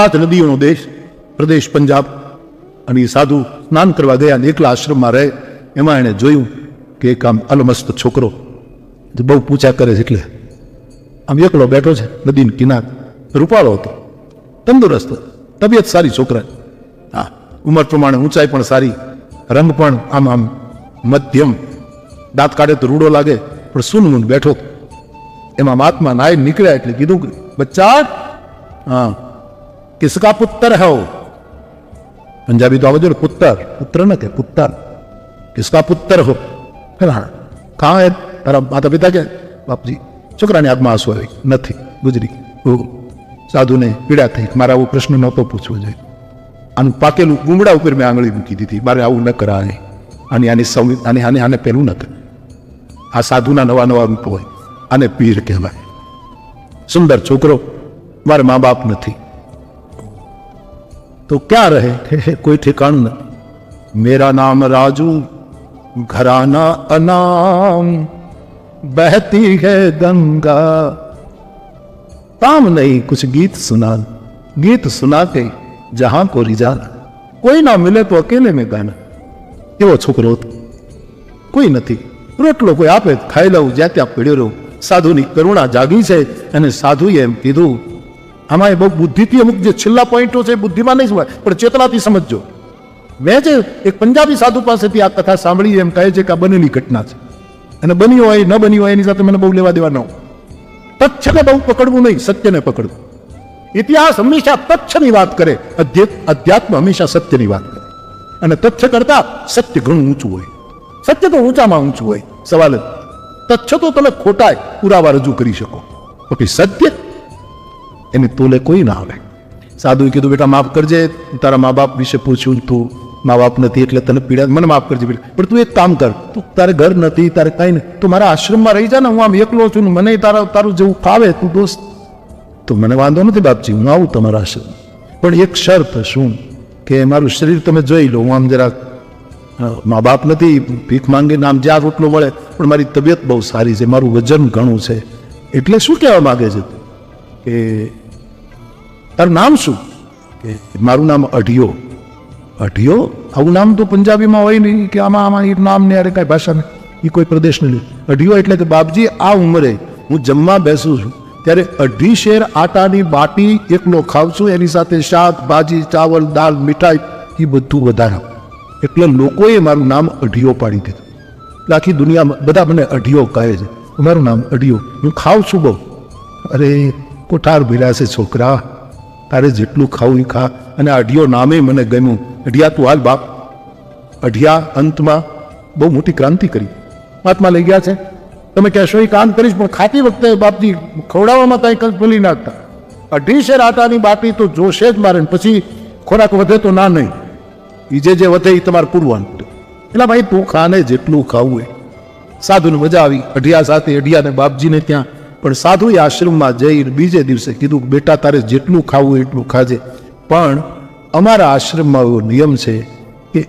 5 નદીઓનો દેશ પ્રદેશ પંજાબ. અને એ સાધુ સ્નાન કરવા ગયા અને એકલા આશ્રમમાં રહે. એમાં એણે જોયું કે એક આમ અલમસ્ત છોકરો બહુ પૂછા કરે છે, એટલે આમ એકલો બેઠો છે નદીની કિનારે. રૂપાળો હતો, તંદુરસ્ત, તબિયત સારી છોકરા. હા, ઉંમર પ્રમાણે ઊંચાઈ પણ સારી, રંગ પણ આમ આમ મધ્યમ, દાંત કાઢે તો રૂડો લાગે, પણ સૂનમૂન બેઠો. એમાં મહાત્મા નાય નીકળ્યા એટલે કીધું કે બચ્ચા, હા, કિસકા પુત્ર હો? પંજાબી તો આવજો ને, પુત્ર, પુત્ર ન કે પુત્ર. કિસકા પુત્ર હો? કહા હે તારા માતા પિતા? કે બાપજી. છોકરાની આંખમાં આંસુ આવી, નથી, ગુજરી. સાધુને પીડા થઈ, મારે આવો પ્રશ્ન નહોતો પૂછવો જોઈએ. આનું પાકેલું ગુમડા ઉપર મેં આંગળી મૂકી દીધી, મારે આવું ન કરાય. આને પેલું ન કરે. આ સાધુના નવા નવા રૂપ હોય, આને પીર કહેવાય. સુંદર છોકરો, મારે મા બાપ નથી, તો ક્યાં રહે? કોઈ ઠેકાણું નથી. મેરા નામ રાજુ, ઘરાના અનામ, બહતી है गंगा, काम नहीं कुछ गीत सुना, गीत सुना के जहां को रिझाना, કોઈ ના મિલે તો અકેલે મેં ગાના. એવો છોકરો હતો, કોઈ નથી. રોટલો કોઈ આપે ખાઈ લઉં, જ્યાં ત્યાં પડ્યો રહું. સાધુની કરુણા જાગી છે અને સાધુએ એમ કીધું, આમાં બહુ બુદ્ધિથી અમુક જે છેલ્લા પોઈન્ટો છે બુદ્ધિમાં નહીં સમજાય, પણ ચેતનાથી સમજજો. મેં જે એક પંજાબી સાધુ પાસેથી આ કથા સાંભળી, એમ કહે છે કે આ બનેલી ઘટના છે, અને બન્યું હોય ન બન્યું હોય એની સાથે મને બહુ લેવા દેવા ન હોય. તથ્યને બહુ પકડવું નહીં, સત્યને પકડવું. ઇતિહાસ હંમેશા તથ્યની વાત કરે, અધ્યાત્મ હંમેશા સત્યની વાત કરે. અને તથ્ય કરતા સત્ય ઘણું ઊંચું હોય. સત્ય તો ઊંચામાં ઊંચું હોય, સવાલ જ. તથ્ય તો તમે ખોટા પુરાવા રજૂ કરી શકો, પછી સત્ય એની તોલે કોઈ ના આવે. સાધુએ કીધું, બેટા માફ કરજે, તારા મા બાપ વિશે પૂછ્યું, તું મા બાપ નથી એટલે તને પીડા, મને માફ કરજે બેટા, પણ તું એક કામ કર, તું તારે ઘર નથી, તારે કાંઈ નહીં, તું મારા આશ્રમમાં રહી જા ને, હું આમ એકલો છું ને, મને તારું જેવું ફાવે, તું દોસ્ત. તો મને વાંધો નથી બાપજી, હું આવું તમારા આશ્રમ, પણ એક શરત. શું? કે મારું શરીર તમે જોઈ લો, હું આમ જરાક, મા બાપ નથી, ભીખ માંગીને આમ જ્યાં રોટલો મળે, પણ મારી તબિયત બહુ સારી છે, મારું વજન ઘણું છે. એટલે શું કહેવા માગે છે કે તારું નામ શું? કે મારું નામ અઢિયો. અઢિયો? આવું નામ તો પંજાબીમાં હોય નહીં, કે આમાં એ નામ ને અરે કાંઈ ભાષા નહીં, એ કોઈ પ્રદેશ નહીં. અઢિયો એટલે કે બાપજી, આ ઉંમરે હું જમવા બેસું છું ત્યારે 2.5 શેર આટાની બાટી એકલો ખાઉં છું, એની સાથે શાક, ભાજી, ચાવલ, દાળ, મીઠાઈ, એ બધું વધારે. એટલે લોકોએ મારું નામ અઢિયો પાડી દીધું. એટલે આખી દુનિયામાં બધા મને અઢિયો કહે છે. મારું નામ અઢિયો, હું ખાઉં છું બહુ. અરે કોઠાર ભર્યા છે છોકરા, તારે જેટલું ખાવું એ ખા. અને અઢિયો નામે મને ગમ્યું. અઢિયા તું હાલ બાપ. અઢિયા અંતમાં બહુ મોટી ક્રાંતિ કરી. મહાત્મા લઈ ગયા છે, તમે કહેશો એ કામ કરીશ, પણ ખાતી વખતે બાપજી ખવડાવવામાં કાંઈ ભૂલી નાખતા. 2.5 શેર આટાની બાટી તો જોશે જ મારે, પછી ખોરાક વધે તો ના નહીં, એ જે વધે એ તમારે પૂરવાનું. એટલે ભાઈ તું ખાને જેટલું ખાવું એ. સાધુને મજા આવી અઢિયા સાથે, અઢિયાને બાપજીને ત્યાં. પણ સાધુએ આશ્રમમાં જઈ બીજે દિવસે કીધું, બેટા તારે જેટલું ખાવું એટલું ખાજે, પણ અમારા આશ્રમમાં એવો નિયમ છે કે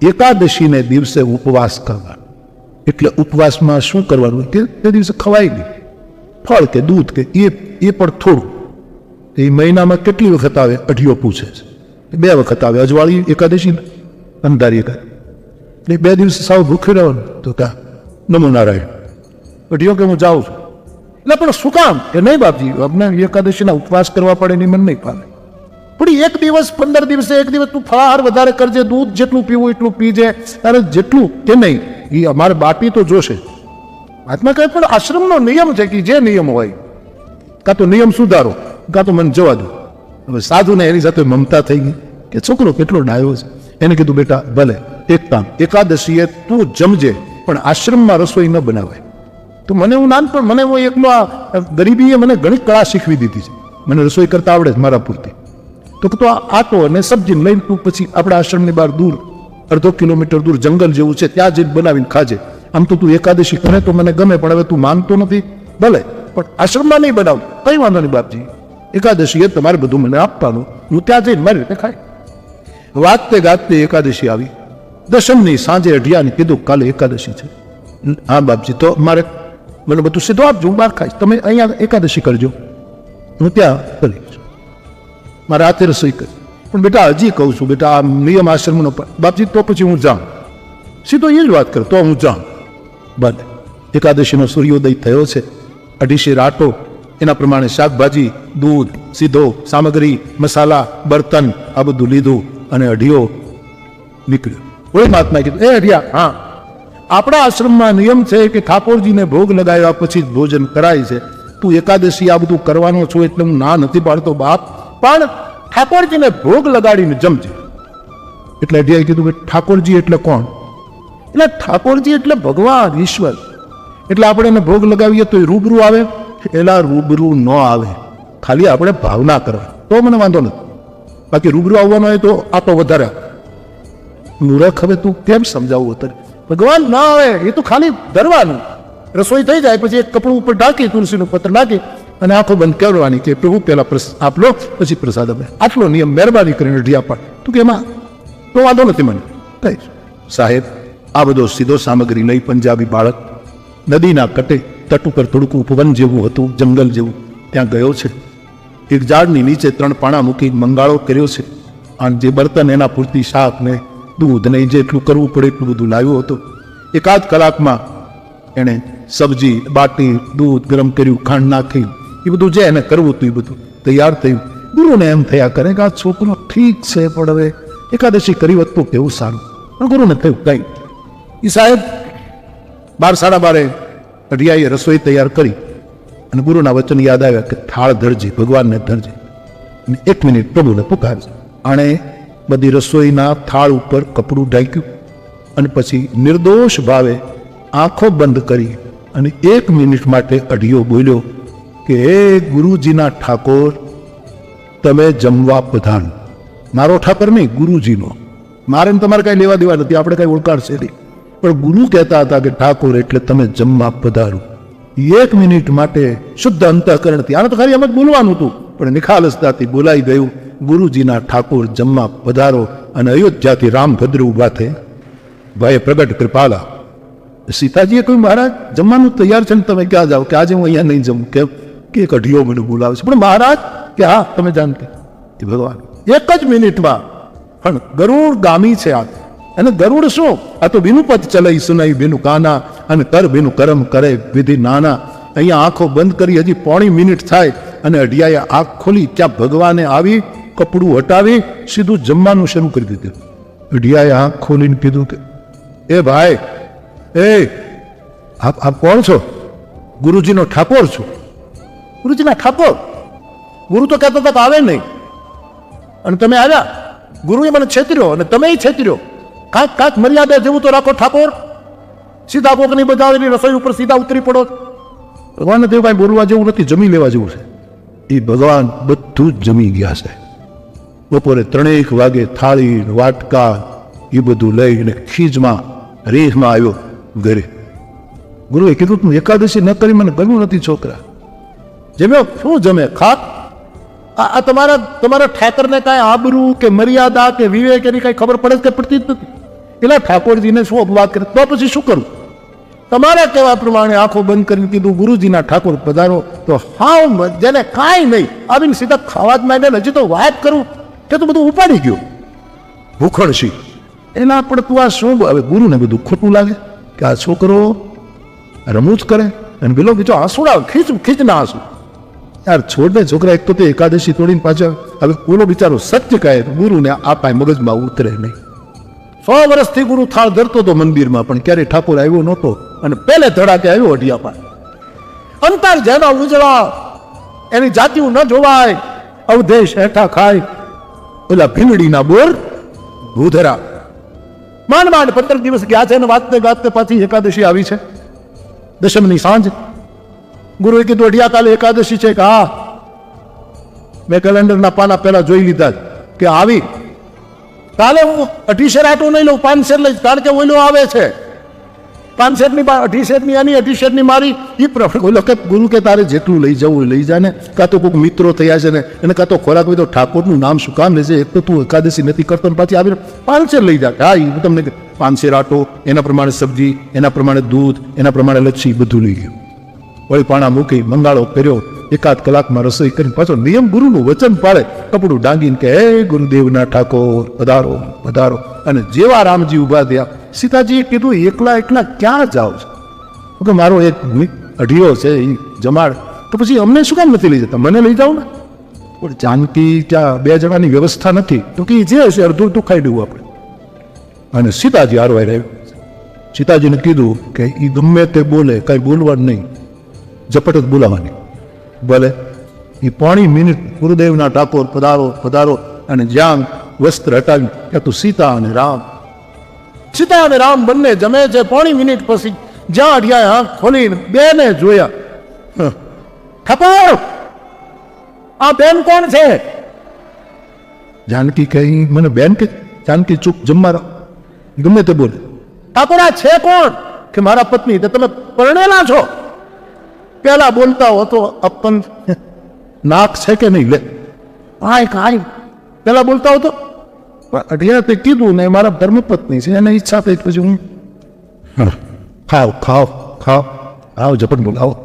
એકાદશીને દિવસે ઉપવાસ કરવાનો. એટલે ઉપવાસમાં શું કરવાનું કે તે દિવસે ખવાય નહીં, ફળ કે દૂધ કે એ પણ થોડું. એ મહિનામાં કેટલી વખત આવે? અઢિયો પૂછે છે. 2 વખત આવે, અજવાળી એકાદશી, અંધારી એકાદશી. એટલે 2 દિવસ સાવ ભૂખે રહેવાનું. તો કા નમો નારાયણ. અઢિયો કે હું જાઉં છું. એટલે પણ શું કામ? કે નહીં બાપજી, અમને એકાદશીના ઉપવાસ કરવા પડે નહીં, મને નહીં ફાવે. પણ 1 દિવસ 15 દિવસે 1 દિવસ તું ફળાહાર વધારે કરજે, દૂધ જેટલું પીવું એટલું પીજે, અરે જેટલું કે નહીં, એ અમારે બાટી તો જોશે. મહાત્મા કહે પણ આશ્રમનો નિયમ છે કે જે નિયમ હોય, કાં તો નિયમ સુધારો, કાં તો મને જવા દો. હવે સાધુને એની સાથે મમતા થઈ ગઈ કે છોકરો કેટલો ડાયો છે. એને કીધું, બેટા ભલે એક કામ, એકાદશીએ તું જમજે, પણ આશ્રમમાં રસોઈ ન બનાવાય. તો મને હું નાનપણ, મને હું એકલો, આ ગરીબીએ મને ઘણી કળા શીખવી દીધી છે, મને રસોઈ કરતા આવડે છે મારા પૂરતી. તો આટો અને સબ્જી લઈને તું પછી આપણા આશ્રમની બહાર દૂર, 1/2 કિલોમીટર દૂર જંગલ જેવું છે, ત્યાં જઈને બનાવીને ખાજે. આમ તો તું એકાદશી કરે તો મને ગમે, પણ હવે તું માનતો નથી, ભલે, પણ આશ્રમમાં નહીં બનાવ, કંઈ વાંધો નહીં બાપજી, એકાદશી એ તમારે બધું મને આપવાનું, હું ત્યાં જઈને મારી રીતે ખાય. વાગતે ગાજતે એકાદશી આવી. દશમની સાંજે અઢિયાને કીધું, કાલે એકાદશી છે. હા બાપજી, તો મારે મને બધું સીધું આપજો, હું બહાર ખાઈશ, તમે અહીંયા એકાદશી કરજો, હું ત્યાં કરીશ. મારે હાથે રસોઈ કરી. પણ બેટા હજી કહું છું બેટા, આ નિયમ આશ્રમનો બાપજી તો પછી હું જાઉં. સીધો એ જ વાત કર, તો હું જાઉં. બને એકાદશીનો સૂર્યોદય થયો છે. 2.5 શેર આટો, એના પ્રમાણે શાકભાજી, દૂધ, સીધો, સામગ્રી, મસાલા, બર્તન આ બધું લીધું અને અઢીઓ નીકળ્યો. કોઈ મહાત્માએ કીધું, એ અઢિયા, હા આપણા આશ્રમમાં નિયમ છે કે ઠાકોરજીને ભોગ લગાવ્યા પછી જ ભોજન કરાય છે. તું એકાદશી આ બધું કરવાનો છો એટલે હું ના નથી પાડતો બાપ, પણ ઠાકોરજીને ભોગ લગાડીને જમજે. એટલે અઢિયાએ કીધું કે ઠાકોરજી એટલે કોણ? એટલે ઠાકોરજી એટલે ભગવાન ઈશ્વર. એટલે આપણે એને ભોગ લગાવીએ તો એ રૂબરૂ આવે? એલા રૂબરૂ ન આવે, ખાલી આપણે ભાવના કરવા તો મને વાંધો નથી. બાકી રૂબરૂ આવવાનો હોય તો આ તો વધારે મૂર્ખ. હવે તું કેમ સમજાવવું અત્યારે? ભગવાન ના આવે, એ તો ખાલી ધરવાનું. રસોઈ થઈ જાય પછી એક કપડું ઉપર ઢાંકી, તુલસીનું પત્ર નાખી અને આંખો બંધ કરવાની કે પ્રભુ પહેલા આપ લો પછી પ્રસાદ આપે. આટલો નિયમ મહેરબાની કરીને અઢી આપવા. તું કે એમાં તો વાંધો નથી મને કઈ. સાહેબ આ બધો સીધો સામગ્રી લઈ પંજાબી બાળક નદીના કટે તટ ઉપર થોડુંક ઉપવન જેવું હતું, જંગલ જેવું, ત્યાં ગયો છે. એક ઝાડની નીચે 3 પાણા મૂકી મંગાળો કર્યો છે. અને જે બર્તન એના પૂરતી શાક ને દૂધ ને જેટલું કરવું પડે એટલું બધું લાવ્યો હતો. 1 કલાકમાં એણે સબ્જી, બાટી, દૂધ ગરમ કર્યું, ખાંડ નાખી, એ બધું જે એને કરવું હતું એ બધું તૈયાર થયું. ગુરુને એમ થયા કરે કે આ છોકરો ઠીક છે, પણ હવે એકાદશી કરી હોત તો કેવું સારું. પણ ગુરુને થયું કઈ. એ સાહેબ 12 સાડા 12 અઢિયાએ રસોઈ તૈયાર કરી અને ગુરુના વચન યાદ આવ્યા કે થાળ ધરજે, ભગવાનને ધરજે અને 1 મિનિટ પ્રભુને પુકારજે. આણે બધી રસોઈના થાળ ઉપર કપડું ઢાંક્યું અને પછી નિર્દોષ ભાવે આંખો બંધ કરી અને 1 મિનિટ માટે અઢિયો બોલ્યો કે હે ગુરુજીના ઠાકોર, તમે જમવા પધારો. મારો ઠાકર નહીં, ગુરુજીનો. મારે તમારે કાંઈ લેવા દેવા નથી, આપણે કાંઈ ઓળખાડશે નહીં, પણ ગુરુ કહેતા હતા કે ઠાકોર એટલે તમે જમવા પધારો. 1 મિનિટ માટે શુદ્ધ અંતઃકરણથી, આને તો ખાલી એમ જ બોલવાનું હતું, પણ નિખાલસતાથી બોલાઈ ગયું, ગુરુજીના ઠાકોર જમવા પધારો. અને અયોધ્યાથી રામભદ્ર ઉભા થઈ, ભાઈ પ્રગટ કૃપાલા. સીતાજીએ કહ્યું મહારાજ જમવાનું તૈયાર છે ને તમે ક્યાં જાઓ? કે આજે હું અહીંયા નહીં જમું. કે એક અઢિયો મને બોલાવે છે. પણ મહારાજ કે હા તમે જાણતે ભગવાન 1 જ મિનિટમાં. પણ ગરુડ ગામી છે આ. અને ગરુડ શું? આ તો બીનું પદ ચલાઈ સુનાઈ બીનું કાના અને કર બીનું કરમ કરે વિધિ નાના. અહીંયા આંખો બંધ કરી હજી 1.5 મિનિટ થાય અને અઢિયાએ આંખ ખોલી, ત્યાં ભગવાને આવી કપડું હટાવી સીધું જમવાનું શરૂ કરી દીધું. અઢિયાએ આંખ ખોલીને કીધું કે એ ભાઈ, એ આપ કોણ છો? ગુરુજીનો ઠાકોર છું. ગુરુજીના ઠાકોર? ગુરુ તો કહેતા હતા આવે નહીં અને તમે આવ્યા. ગુરુએ મને છેતર્યો અને તમે છેતર્યો. કાંક મર્યાદા જેવું તો રાખો ઠાકોર. સીધા કોકની બજાવેલી રસોઈ ઉપર સીધા ઉતરી પડો. ભગવાનને તેવું કાંઈ બોલવા જેવું નથી, જમી લેવા જેવું છે. એ ભગવાન બધું જ જમી ગયા છે. બપોરે 3 વાગે થાળી વાટકા એ બધું લઈને ખીજમાં રેહમાં આવ્યો ઘરે. ગુરુએ કીધું તું એકાદશી ન કરી, મને ગમ્યું નથી છોકરા. જમ્યો? શું જમે? ખાક. આ તમારા ઠાકરને કાંઈ આબરૂ કે મર્યાદા કે વિવેક એની કાંઈ ખબર પડે કે પડતી જ નથી. એટલે ઠાકોરજીને શું અપવાદ કરે તો પછી શું કરું? તમારા કહેવા પ્રમાણે આંખો બંધ કરીને કીધું ગુરુજીના ઠાકોર પધારો. તો હા, જેને કાંઈ નહીં આવીને સીધા ખાવા જ માંડે. હજી તો વાત કરું કે તો બધું ઉપાડી ગયું ભૂખણશી. એના પણ તું આ શું? હવે ગુરુને બધું ખોટું લાગે કે આ છોકરો રમૂજ કરે અને પેલો બીજો આંસુડા ખીચના આંસુ. યાર છોડ દે છોકરા. એક તો તે એકાદશી તોડીને પાછા હવે ઓલો બિચારો સત્ય કહે ગુરુને આ કાંઈ મગજમાં ઉતરે નહીં. 100 વર્ષથી ગુરુ થાળ ધરતો હતો મંદિરમાં, પણ ક્યારેય ઠાકોર આવ્યો નહોતો અને પહેલે ધડાકે આવ્યો અઢિયા પર. અંતર જેના ઉજળા એની જાતિઓ ન જોવાય, અવધેશ હેઠા ખાય ઓલા ભીંગડીના બોર ભૂધરા. માંડ 15 દિવસ ગયા છે અને વાતને ગાતે પાછી એકાદશી આવી છે. દશમની સાંજ ગુરુએ કીધું અઢિયા કાલે એકાદશી છે. કે હા, મેં કેલેન્ડરના પાના પહેલા જોઈ લીધા કે આવી. કાલે હું 2.5 શેર આટો નહીં લઉં, 5 શેર લઈશ, કારણ કે ઓલો આવે છે. 5 શેરની 2.5 શેરની આની 2.5 શેરની મારી. એ ઓલો કે ગુરુ કે તારે જેટલું લઈ જવું લઈ જા ને. કાં તો કોઈક મિત્રો થયા છે ને એને કાં તો ખોરાક હોય તો ઠાકોરનું નામ શું કામ લેશે? એક તો તું એકાદશી નથી કરતો ને પાછી આવીને 5 શેર લઈ જા. હા, એ તમને 5 શેર આટો, એના પ્રમાણે સબ્જી, એના પ્રમાણે દૂધ, એના પ્રમાણે લચ્છી બધું લઈ ગયું. વળી પાણા મૂકી મંગાળો કર્યો એકાદ કલાકમાં રસોઈ કરીને પાછો નિયમ ગુરુનું વચન પાળે, કપડું ડાંગીને કે હે ગુરુદેવના ઠાકોર પધારો પધારો. અને જેવા રામજી ઉભા થયા, સીતાજીએ કીધું એકલા એકલા ક્યાં જાઓ છો? કે મારો એક અઢિયો છે એ જમાડ, તો પછી અમને શું કામ નથી લઈ જતા? મને લઈ જાઓ ને. પણ જાનકી ત્યાં બે જણાની વ્યવસ્થા નથી, તો કે જે હશે અડધું તું ખાઈ દેવું આપણે. અને સીતાજી હારવાઈ રહ્યું. સીતાજીને કીધું કે એ ગમે તે બોલે, કાંઈ બોલવાનું નહીં, ઝપટ જ બોલાવાની. ભલે એ 5 મિનિટ ગુરુદેવના ઠાકોર પધારો પધારો, અને જ્યાં વસ્ત્ર હટાવ્યું ત્યાં તો સીતા અને રામ બંને જમે છે. 5 મિનિટ પછી જ્યાં અઢિયા આંખ ખોલીને બેને જોયા. ઠાકોર, આ બેન કોણ છે? જાનકી કહી, મને બેન કે? જાનકી ચૂપ, જમવા રહો, ગમે તે બોલે. ઠાકોર, આ છે કોણ? કે મારા પત્ની. તો તમે પરણેલા છો? પેલા બોલતા હો તો અપન નાક છે કે નહીં? લે કાંઈ પેલા બોલતા હો તો. અઢિયા તે કીધું ને મારા ધર્મપત્ની છે, એને ઈચ્છા થઈ પછી હું ખાવ ખાવ ખાવ આવો ઝપટ બોલ આવો.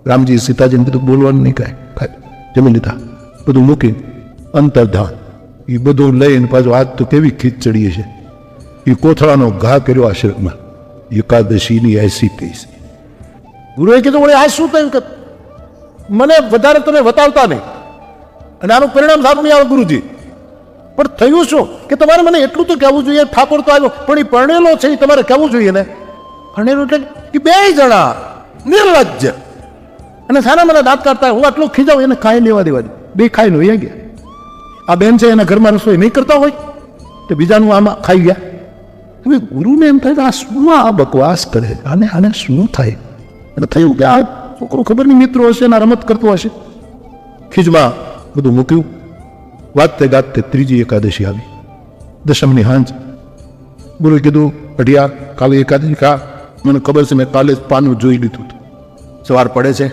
રામજી સીતાજીને કીધું બોલવાનું નહીં, કાંઈ જમી લીધા, બધું મૂકી અંતર્ધાન. એ બધું લઈને પાછું આજ તો કેવી ખીચડી છે, એ કોથળાનો ઘા કર્યો આશ્રમમાં. એકાદશીની એસી થઈ છે. ગુરુએ કીધું વળી આ શું થયું? કે મને વધારે તમે બતાવતા નહીં, અને આનું પરિણામ સારું નહીં આવે ગુરુજી. પણ થયું શું કે તમારે મને એટલું તો કહેવું જોઈએ, ઠાકોર તો આવ્યો પણ એ પરણેલો છે, એ તમારે કહેવું જોઈએ ને. પરણેલો એટલે કે 2 જણા નિર્લજ્જ અને સારા મને દાંત કાઢતા. હું આટલું ખીજાવું, એને ખાઈ લેવા દેવા દે. 2 ખાઈને વહી ગયા. આ બેન છે એના ઘરમાં રસોઈ નહીં કરતા હોય તો બીજાનું આમાં ખાઈ ગયા. હવે ગુરુને એમ થાય આ શું આ બકવાસ કરે, આને શું થાય? અને થયું કે આ છોકરો ખબર નહીં મિત્રો હશે, એના રમત કરતો હશે. ખીજમાં બધું મૂક્યું. વાતતે ગાતે 3જી એકાદશી આવી, દશમની હાંજ. ગુરુએ કીધું અઢિયા કાલે એકાદશી ખા. મને ખબર છે, મેં કાલે જ પાનું જોઈ લીધું હતું. સવાર પડે છે,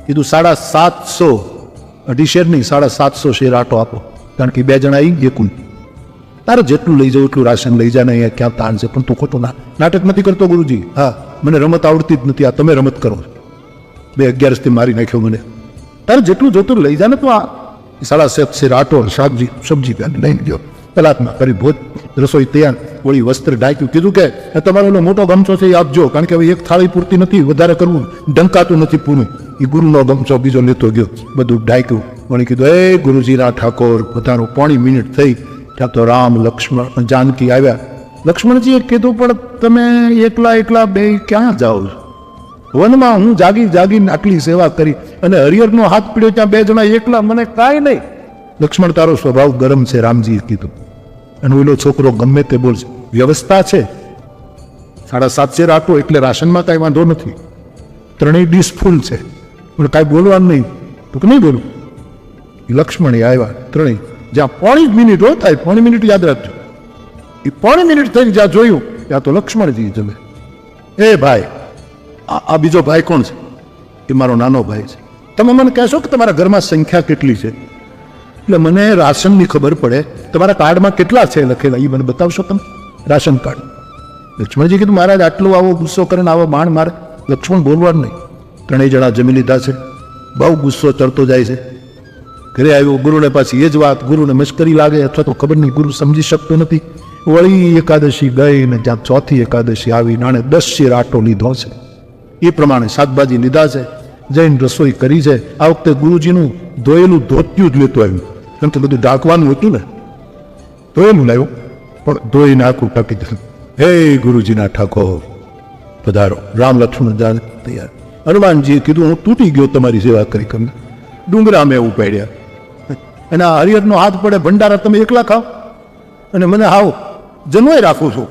કીધું 750 અઢી શેર નહીં 750 શેર આટો આપો, કારણ કે 2 જણા આવી એકુલ. તારે જેટલું લઈ જાઉં એટલું રાશન લઈ જાય ને, અહીંયા ક્યાં તાણ છે. પણ તું ખોટો નાટક નથી કરતો ગુરુજી. હા, મને રમત આવડતી જ નથી, આ તમે રમત કરો. 211 મારી નાખ્યો મને. તારે જેટલું જોતું લઈ જા ને. તો આ 7.5 શેર આટો, શાકજી સબ્જી લઈ ગયો. કલાકમાં કરી ભોજ રસોઈ તૈયાર, વળી વસ્ત્ર ઢાંક્યું. કીધું કે તમારો એનો મોટો ગમછો છે એ આપજો, કારણ કે હવે એક થાળી પૂરતી નથી, વધારે કરવું ડંકાતું નથી પૂરું. એ ગુરુનો ગમછો બીજો લેતો ગયો, બધું ઢાંક્યું. વળી કીધું એ ગુરુજીના ઠાકોર પધારો. 5 મિનિટ થઈ ત્યાં તો રામ લક્ષ્મણ જાનકી આવ્યા. લક્ષ્મણજીએ કીધું પણ તમે એકલા એકલા 2 ક્યાં જાઓ છો? વનમાં હું જાગીને આટલી સેવા કરી અને હરિહરનો હાથ પીડ્યો, ત્યાં 2 જણા એકલા, મને કાંઈ નહીં. લક્ષ્મણ, તારો સ્વભાવ ગરમ છે, રામજીએ કીધું. અને ઓલો છોકરો ગમે તે બોલશે, વ્યવસ્થા છે. 7.5 શેર આટો એટલે રાશનમાં કાંઈ વાંધો નથી, 3 ડીશ ફૂલ છે, પણ કાંઈ બોલવાનું નહીં. તો કે નહીં બોલું. લક્ષ્મણ આવ્યા 3, જ્યાં 5 મિનિટ થાય, 5 મિનિટ યાદ રાખજો. એ 5 મિનિટ થઈને જ્યાં જોયું ત્યાં તો લક્ષ્મણજી જમે. એ ભાઈ, આ બીજો ભાઈ કોણ છે? એ મારો નાનો ભાઈ છે. તમે મને કહેશો કે તમારા ઘરમાં સંખ્યા કેટલી છે? એટલે મને રાશનની ખબર પડે. તમારા કાર્ડમાં કેટલા છે લખેલા એ મને બતાવશો તમે? Ration card. લક્ષ્મણજી કીધું મહારાજ આટલો આવો ગુસ્સો કરીને આવો બાણ મારે. લક્ષ્મણ બોલવાનું નહીં. 3 જણા જમી લીધા છે. બહુ ગુસ્સો ચડતો જાય છે. ઘરે આવ્યો, ગુરુને પાછી એ જ વાત. ગુરુને મશ્કરી લાગે અથવા તો ખબર નહીં, ગુરુ સમજી શકતો નથી. વળી એકાદશી ગઈ ને જ્યાં 4થી એકાદશી આવી, નાણે 10 શેર આટો લીધો છે. એ પ્રમાણે શાકભાજી લીધા છે, જઈને રસોઈ કરી છે. આ વખતે ગુરુજીનું ધોયેલું ધોતિયું જ લેતો આવ્યું, કારણ કે બધું ઢાંકવાનું હતું ને. ધોયેલું લાવ્યો, પણ ધોઈને આખું ઢાંકી દીધું. હે ગુરુજીના ઠાકોર પધારો. રામ લક્ષ્મણ જાણ તૈયાર. હનુમાનજીએ કીધું હું તૂટી ગયો તમારી સેવા કરી કરીને. ડુંગરા મેં ઉપાડ્યા, અને આ હરિહરનો હાથ પડે ભંડારા તમે એકલા ખાઓ, અને મને હાવ જનોય રાખું છું.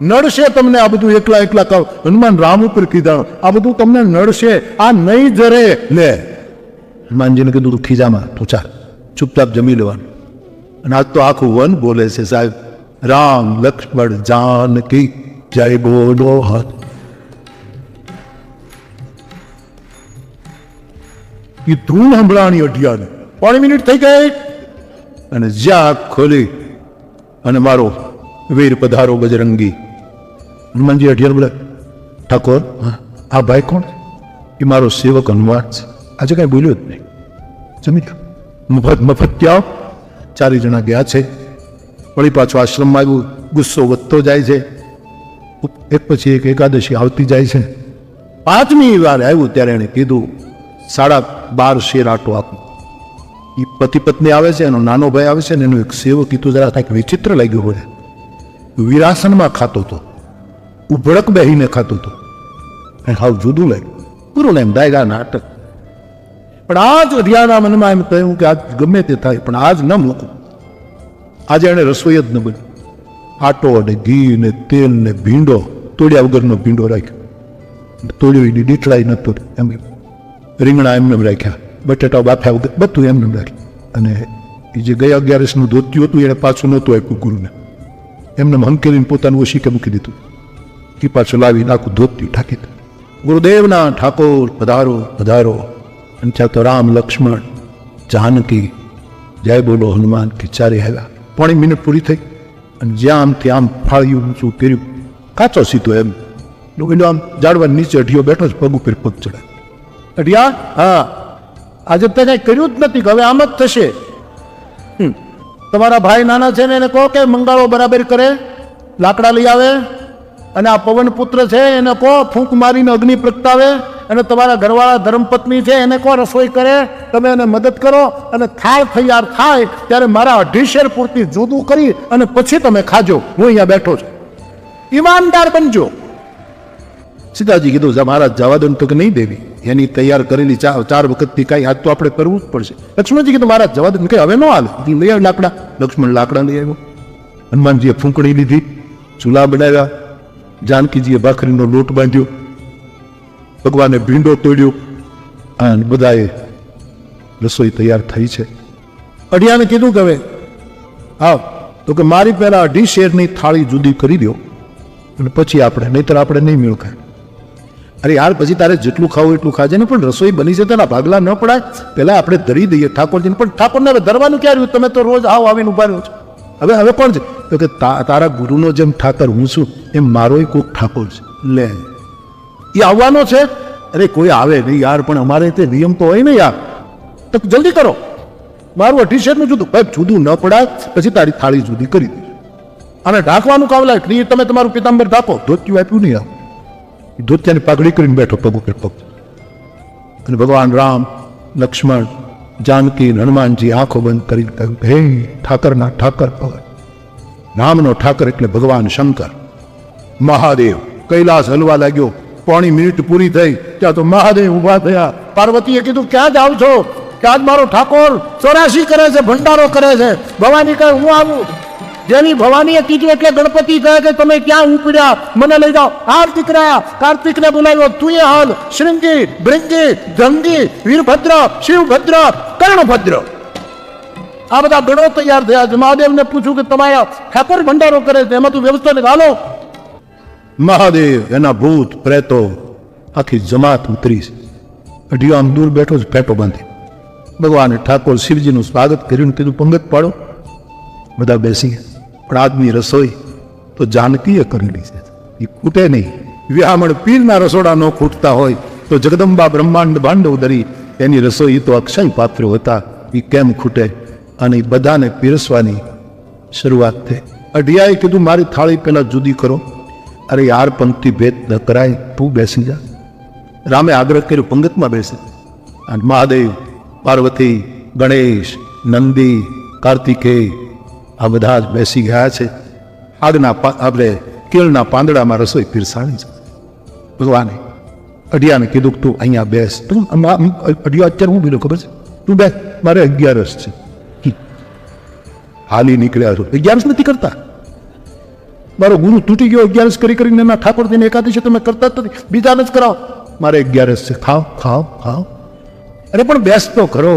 નડશે તમને આ બધું એકલા એકલા ખાવ. હનુમાન રામ ઉપર કીધા આ બધું તમને નડશે, આ નહીં જરે. લે હનુમાનજીને કીધું તું ખીજામાં, તું ચાલ ચૂપચાપ જમી લેવાનું. અને આજ તો આખું વન બોલે છે સાહેબ, રામ લક્ષ્મણ જાનકી જય બોલો. એ ધૂળ સંભળાણી અઢિયાને. 5 મિનિટ થઈ ગઈ અને જ્યાં ખોલી અને મારો વીર પધારો બજરંગી. હનુમાનજી અઢિયાર બોલે ઠાકોર આ ભાઈ કોણ? એ મારો સેવક હનુમાન છે. આજે કાંઈ બોલ્યો જ નહીં. જમી લો. મફત ક્યાં ચારે જણા ગયા છે. વળી પાછું આશ્રમમાં આવ્યું. ગુસ્સો વધતો જાય છે. એક પછી એક એકાદશી આવતી જાય છે. 5મી વાર આવ્યું ત્યારે એણે કીધું 12.5 શેર આટો આપો. એ પતિ પત્ની આવે છે, એનો નાનો ભાઈ આવે છે ને એનું એક સેવક. કીધું જરા કંઈક વિચિત્ર લાગ્યું હોય. વિરાસનમાં ખાતો હતો, ઉભડક બેહીને ખાતો હતો. હાવ જુદું લાગ્યું. પૂરું એમ દાયગા નાટક. પણ આજ અઢિયાના મનમાં એમ કહ્યું કે આજ ગમે તે થાય પણ આજ ન મૂકું. આજે એણે રસોઈ જ ન બની. આટો ને ઘી ને તેલ ને ભીંડો, તોડ્યા વગરનો ભીંડો રાખ્યો. તોડ્યો એની દીઠડાઈ નતો એમ. રીંગણા એમને રાખ્યા, બટેટા બાફ્યા વગર બધું એમને રાખ્યું. અને એ જે ગયા 11નું ધોત્યું હતું એને પાછું નહોતું આપ્યું ગુરુને. એમને હંકેલીને પોતાનું ઓશીકે મૂકી દીધું. એ પાછું લાવીને આખું ધોત્યું ઠાકી દીધું. ગુરુદેવના ઠાકોર પધારો પધારો. અને ત્યાં તો રામ લક્ષ્મણ જાનકી જય બોલો હનુમાન કે ચારે આવ્યા. 5 મિનિટ પૂરી થઈ અને જ્યાં આમથી આમ ફાળ્યું ઊંચું કર્યું. કાચો સીધો એમ એનો આમ ઝાડવા નીચે અઢિયો બેઠો જ પગ ઉપર પગ ચડાય. અઢિયા હા આજે તે કાંઈ કર્યું જ નથી, હવે આમ જ થશે. તમારા ભાઈ નાના છે ને એને કહો કે મંગાળો બરાબર કરે, લાકડા લઈ આવે. અને આ પવન પુત્ર છે એને કહો ફૂંક મારીને અગ્નિ પ્રગટાવે. અને તમારા ઘરવાળા ધર્મપત્ની છે એને કહો રસોઈ કરે, તમે એને મદદ કરો. અને થાળ તૈયાર થાય ત્યારે મારા 2.5 શેર પૂરતી જુદું કરી અને પછી તમે ખાજો. હું અહીંયા બેઠો છું. ઈમાનદાર બનજો. સીતાજી કીધું મહારાજ જવા દો તો કે નહીં દેવી, એની તૈયાર કરેલી 4 વખતથી કાંઈ આજ તો આપણે કરવું જ પડશે. લક્ષ્મણજી કીધું મહારાજ જવા દો કે હવે ન હાલે. લઈ આવ્યો લાકડા. લક્ષ્મણ લાકડા લઈ આવ્યો. હનુમાનજીએ ફૂંકણી લીધી, ચૂલા બનાવ્યા. જાનકીજીએ ભાખરીનો લોટ બાંધ્યો, ભગવાને ભીંડો તોડ્યો અને બધાએ રસોઈ તૈયાર થઈ છે. અઢિયાને કીધું કે હવે આવ તો કે મારી પહેલા 2.5 શેરની થાળી જુદી કરી દો અને પછી આપણે, નહીતર આપણે નહીં મેળ ખાય. અરે યાર પછી તારે જેટલું ખાવું એટલું ખાજે ને, પણ રસોઈ બની છે તેના ભાગલા ન પડાય. પહેલા આપણે ધરી દઈએ ઠાકોરજીને. પણ ઠાકોરને હવે ધરવાનું ક્યાં રહ્યું? તમે તો રોજ આવીને ઉભા રહ્યો છો. હવે કોણ છે? તો કે તારા ગુરુનો જેમ ઠાકર હું છું એમ મારોય કોઈક ઠાકોર છે. લે એ આવવાનો છે? અરે કોઈ આવે નહીં યાર, પણ અમારે તે નિયમ તો હોય ને યાર. તો જલ્દી કરો. મારું 2.5 શેરનું જુદું. ભાઈ જુદું ન પડાય પછી તારી થાળી જુદી કરી દે. અને ઢાંકવાનું કામ લાગે નહીં. તમે તમારું પિતાંબર ઢાંકો. ધોતિયું આપ્યું નહીં. આવ ધોતિયાની પાઘડી કરીને બેઠો પગ ઉપર પગ. અને ભગવાન રામ, લક્ષ્મણ, જાનકી, હનુમાનજી આંખો બંધ કરીને કહ્યું હે ઠાકરના ઠાકર ભગવાન. રામનો ઠાકર એટલે ભગવાન શંકર મહાદેવ. કૈલાસ હલવા લાગ્યો. 5 મિનિટ પૂરી થઈ ત્યાં તો મહાદેવ ઉભા થયા. પાર્વતીએ કીધું ક્યાં જાવ છો? કે આજ મારો ઠાકોર 84 કરે છે, ભંડારો કરે છે. ભવાની કહે હું આવું. જેની ભવાનીએ કીધું એટલે ગણપતિ કહે કે તમે ક્યાં ઉપડ્યા, મને લઈ જાઓ. હાલ દીકરા. કાર્તિકને બોલાવ્યો. તું એ હાલ. શૃંગી, ભૃંગી, ધંગી, વીરભદ્ર, શિવભદ્ર, કર્ણભદ્ર, આ બધા ગણો તૈયાર થયા છે. મહાદેવને પૂછ્યું કે તમારા ઠાકોર ભંડારો કરે છે, એમાં તું વ્યવસ્થા હાલો. મહાદેવ, એના ભૂત પ્રેતો આખી જમાત ઉતરી છે. અઢિયો આમ દૂર બેઠો જ ફેટો બાંધી. ભગવાને ઠાકોર શિવજીનું સ્વાગત કર્યું. કીધું પંગત પાડો. બધા બેસી ગયા. પણ આજની રસોઈ તો જાનકીએ કરેલી છે, એ ખૂટે નહીં. વ્યામણ પીરના રસોડા ન ખૂટતા હોય તો જગદંબા બ્રહ્માંડ ભાંડવ ધરી એની રસોઈ તો અક્ષય પાત્રો હતા, એ કેમ ખૂટે? અને બધાને પીરસવાની શરૂઆત થઈ. અઢિયાએ કીધું મારી થાળી પહેલા જુદી કરો. અરે યાર પંક્તિ ભેદ ન કરાય, તું બેસી જા. રામે આગ્રહ કર્યો પંગતમાં બેસે. અને મહાદેવ, પાર્વતી, ગણેશ, નંદી, કાર્તિકેય આ બધા જ બેસી ગયા છે. આગના આપણે કેળના પાંદડામાં રસોઈ પીરસાણી છે. ભગવાને અઢિયાને કીધું તું અહીંયા બેસ. અઢિયો અત્યારે હું બીલો ખબર છે? તું બેસ, મારે 11 છે. હાલી નીકળ્યા છો. 11 નથી કરતા. મારો ગુરુ તૂટી ગયો. 11 કરી કરીને એના ઠાકોરજીને એકાદશી તમે કરતા જ નથી. બીજાને જ કરાવો. મારે 11 છે. ખાઓ ખાઓ ખાઓ. અરે પણ બેસ તો ખરો.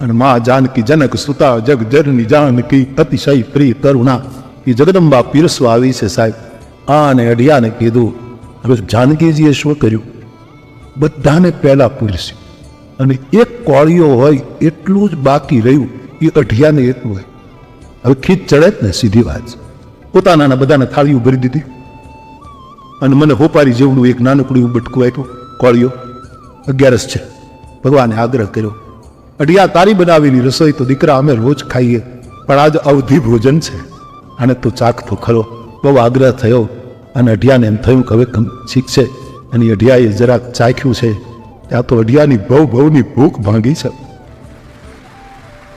અને મા જાનકી જનક સુતા જગ જરની જાનકી અતિશય પ્રિય કરુણા, એ જગદંબા પીરસવા આવી છે સાહેબ. અને અઢિયાને કીધું. હવે જાનકીજીએ શું કર્યું? બધાને પહેલા પીરસ્યું. અને એક કોળીઓ હોય એટલું જ બાકી રહ્યું. એ અઢિયાને એટલું હોય. હવે ખીચ ચડે જ ને, સીધી વાત. પોતાના બધાને થાળીઓ ભરી દીધી. અને મને હોપારી જેવડું એક નાનકડું બટકું આપ્યું. કોળીઓ 11 છે. ભગવાને આગ્રહ કર્યો, અઢિયા તારી બનાવેલી રસોઈ તો દીકરા અમે રોજ ખાઈએ, પણ આજ અવધિ ભોજન છે અને તું ચાખતો ખરો. બહુ આગ્રહ થયો અને અઢિયાને એમ થયું કે હવે ઠીક છે. અને અઢિયાએ જરાક ચાખ્યું છે ત્યાં તો અઢિયાની બહુની ભૂખ ભાંગી છે.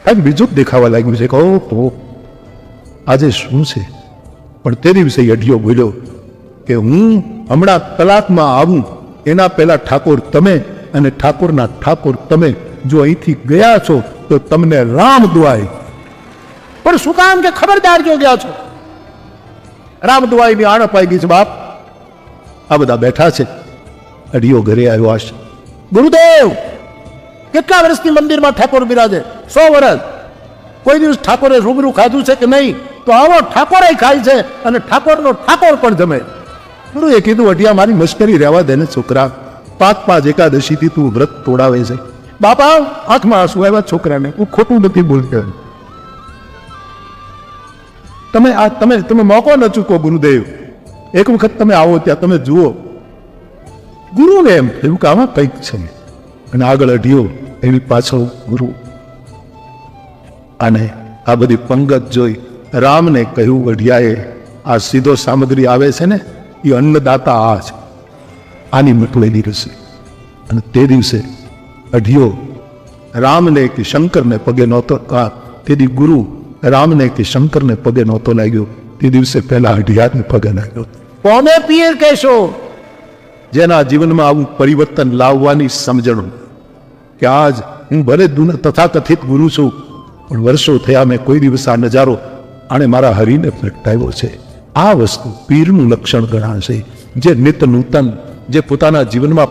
કંઈક બીજું જ દેખાવા લાગ્યું છે કે ઓહો આજે શું છે. પણ તે દિવસે અઢિયો બોલ્યો કે હું હમણાં કલાકમાં આવું એના પહેલા ઠાકોર તમે અને ઠાકોરના ઠાકોર તમે જો અહીંથી ગયા છો તો તમને રામ દુઆય. પણ શું કામ કે ખબરદાર જો ગયા છો. રામ દુઆઈની આણ અપાઈ ગઈ છે બાપ. આ બધા બેઠા છે. અઢિયો ઘરે આવ્યો આશ, ગુરુદેવ કેટલા વર્ષથી મંદિરમાં ઠાકોર બિરાજે? 100 વર્ષ. કોઈ દિવસ ઠાકોરે રૂબરૂ ખાધું છે કે નહીં? તો આવો ઠાકોરે ખાય છે અને ઠાકોરનો ઠાકોર પણ જમે. ગુરુએ કીધું, અઢિયા મારી મશ્કરી રહેવા દે ને છોકરા, 5 એકાદશીથી તું વ્રત તોડાવે છે. બાપા આંખમાં આંસુ આવ્યા છોકરાને. હું ખોટું નથી બોલતો. તમે મોકો ન ચૂકો ગુરુદેવ. એક વખત તમે આવો ત્યાં તમે જુઓ. ગુરુને એમ થયું કે આમાં કંઈક છે. અને આગળ અઢિયો એની પાછળ ગુરુ. અને આ બધી પંગત જોઈ રામને કહ્યું, અઢિયાએ આ સીધો સામગ્રી આવે છે ને એ અન્નદાતા આ છે, આની મટવેલી રસી. અને તે દિવસે અઢિયો રામને કે શંકરને પગે નહોતો, તેથી ગુરુ રામને કે શંકરને પગે નહોતો લાગ્યો. તે દિવસે પહેલા અઢિયાને પગે લાગ્યો. કોને પીર કહેશો? જેના જીવનમાં આવું પરિવર્તન લાવવાની સમજણ કે આજ હું ભલે તથાકથિત ગુરુ છું, પણ વર્ષો થયા મેં કોઈ દિવસ આ નજારો આણે મારા હરીને પ્રગટાવ્યો છે. આ વસ્તુ પીરનું લક્ષણ ગણાશે, જે નિત નૂતન, જે પોતાના જીવનમાં